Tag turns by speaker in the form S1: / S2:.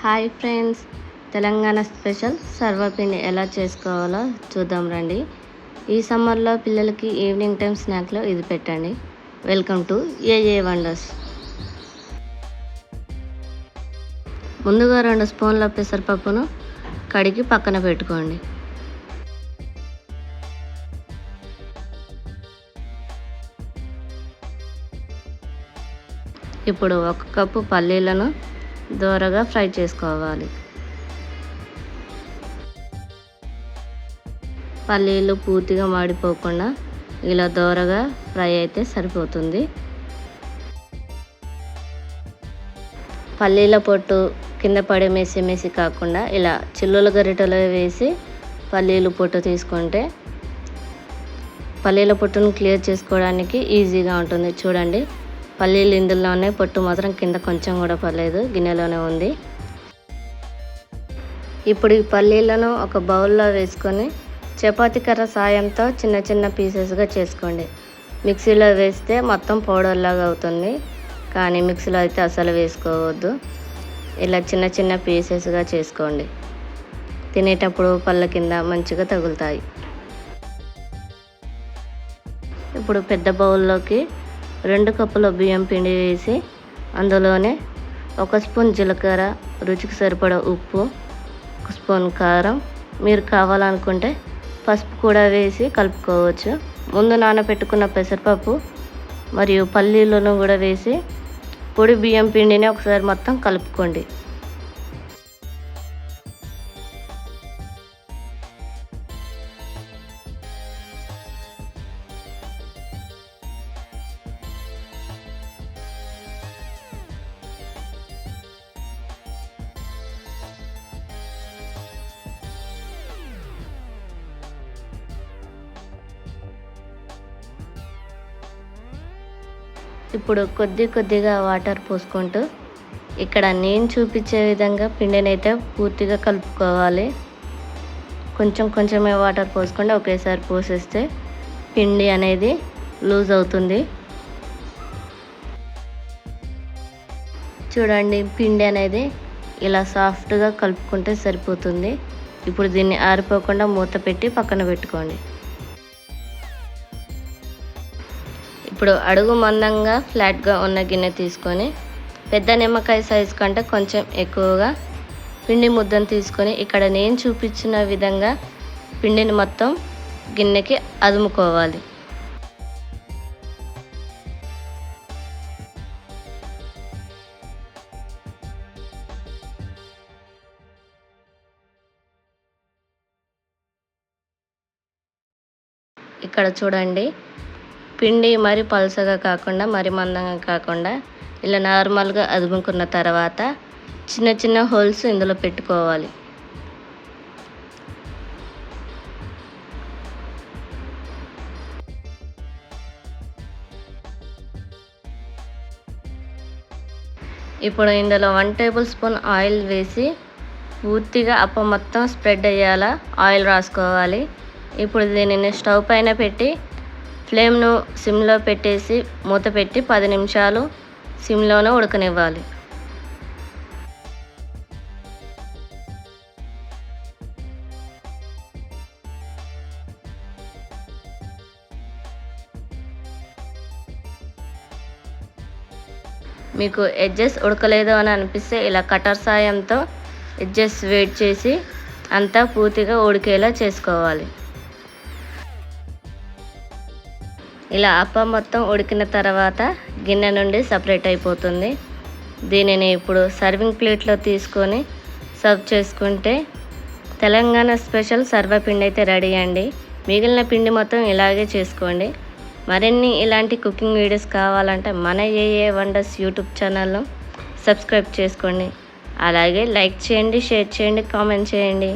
S1: Hi friends, Telangana special సర్వపిండి ఎలా చేసుకోవాలో చూద్దాం రండి. ఈ సమ్మర్లో పిల్లలకి ఈవినింగ్ టైం స్నాక్లో ఇది పెట్టండి. వెల్కమ్ టు ఏఏ వండర్స్. ముందుగా 2 స్పూన్ల పెసరపప్పును కడిగి పక్కన పెట్టుకోండి. ఇప్పుడు 1 కప్పు పల్లీలను దోరగా ఫ్రై చేసుకోవాలి. పల్లీలు పూర్తిగా మాడిపోకుండా ఇలా దోరగా ఫ్రై అయితే సరిపోతుంది. పల్లీల పొట్టు కింద పడి మెసి కాకుండా ఇలా చిల్లుల గరిటెలో వేసి పల్లీలు పొట్టు తీసుకుంటే పల్లీల పొట్టును క్లియర్ చేసుకోవడానికి ఈజీగా ఉంటుంది. చూడండి, పల్లీలు ఇందులోనే, పొట్టు మాత్రం కింద కొంచెం కూడా పర్లేదు, గిన్నెలోనే ఉంది. ఇప్పుడు ఈ పల్లీలను ఒక బౌల్లో వేసుకొని చపాతీ కర్ర సాయంతో చిన్న చిన్న పీసెస్గా చేసుకోండి. మిక్సీలో వేస్తే మొత్తం పౌడర్ లాగా అవుతుంది, కానీ మిక్సీలో అయితే అసలు వేసుకోవద్దు. ఇలా చిన్న చిన్న పీసెస్గా చేసుకోండి. తినేటప్పుడు పళ్ళ కింద మంచిగా తగులుతాయి. ఇప్పుడు పెద్ద బౌల్లోకి 2 కప్పుల బియ్యం పిండి వేసి అందులోనే 1 స్పూన్ జీలకర్ర, రుచికి సరిపడా ఉప్పు, 1 స్పూన్ కారం, మీరు కావాలనుకుంటే పసుపు కూడా వేసి కలుపుకోవచ్చు. ముందు నానబెట్టుకున్న పెసరపప్పు మరియు పల్లీలను కూడా వేసి పొడి బియ్యం పిండిని ఒకసారి మొత్తం కలుపుకోండి. ఇప్పుడు కొద్దిగా వాటర్ పోసుకుంటూ ఇక్కడ నేను చూపించే విధంగా పిండిని అయితే పూర్తిగా కలుపుకోవాలి. కొంచెమే వాటర్ పోసుకుంటే ఒకేసారి పోసేస్తే పిండి అనేది లూజ్ అవుతుంది. చూడండి, పిండి అనేది ఇలా సాఫ్ట్గా కలుపుకుంటే సరిపోతుంది. ఇప్పుడు దీన్ని ఆరిపోకుండా మూత పెట్టి పక్కన పెట్టుకోండి. ఇప్పుడు అడుగు మందంగా ఫ్లాట్గా ఉన్న గిన్నె తీసుకొని పెద్ద నిమ్మకాయ సైజు కంటే కొంచెం ఎక్కువగా పిండి ముద్దను తీసుకొని ఇక్కడ నేను చూపించిన విధంగా పిండిని మొత్తం గిన్నెకి అదుముకోవాలి. ఇక్కడ చూడండి, పిండి మరి పలుచగా కాకుండా మరి మందంగా కాకుండా ఇలా నార్మల్గా అదుముకున్న తర్వాత చిన్న హోల్స్ ఇందులో పెట్టుకోవాలి. ఇప్పుడు ఇందులో 1 టేబుల్ స్పూన్ ఆయిల్ వేసి పూర్తిగా అప్ప మొత్తం స్ప్రెడ్ అయ్యేలా ఆయిల్ రాసుకోవాలి. ఇప్పుడు దీనిని స్టవ్ పైన పెట్టి ఫ్లేమ్ను సిమ్లో పెట్టేసి మూత పెట్టి 10 నిమిషాలు సిమ్లోనే ఉడకనివ్వాలి. మీకు ఎడ్జెస్ ఉడకలేదు అని అనిపిస్తే ఇలా కటర్ సాయంతో ఎడ్జెస్ వేట్ చేసి అంతా పూర్తిగా ఉడికేలా చేసుకోవాలి. ఇలా అప్ప మొత్తం ఉడికిన తర్వాత గిన్నె నుండి సపరేట్ అయిపోతుంది. దీనిని ఇప్పుడు సర్వింగ్ ప్లేట్లో తీసుకొని సర్వ్ చేసుకుంటే తెలంగాణ స్పెషల్ సర్వపిండి అయితే రెడీ అండి. మిగిలిన పిండి మొత్తం ఇలాగే చేసుకోండి. మరిన్ని ఇలాంటి కుకింగ్ వీడియోస్ కావాలంటే మన ఏఏ వండర్స్ యూట్యూబ్ ఛానల్ను సబ్స్క్రైబ్ చేసుకోండి. అలాగే లైక్ చేయండి, షేర్ చేయండి, కామెంట్ చేయండి.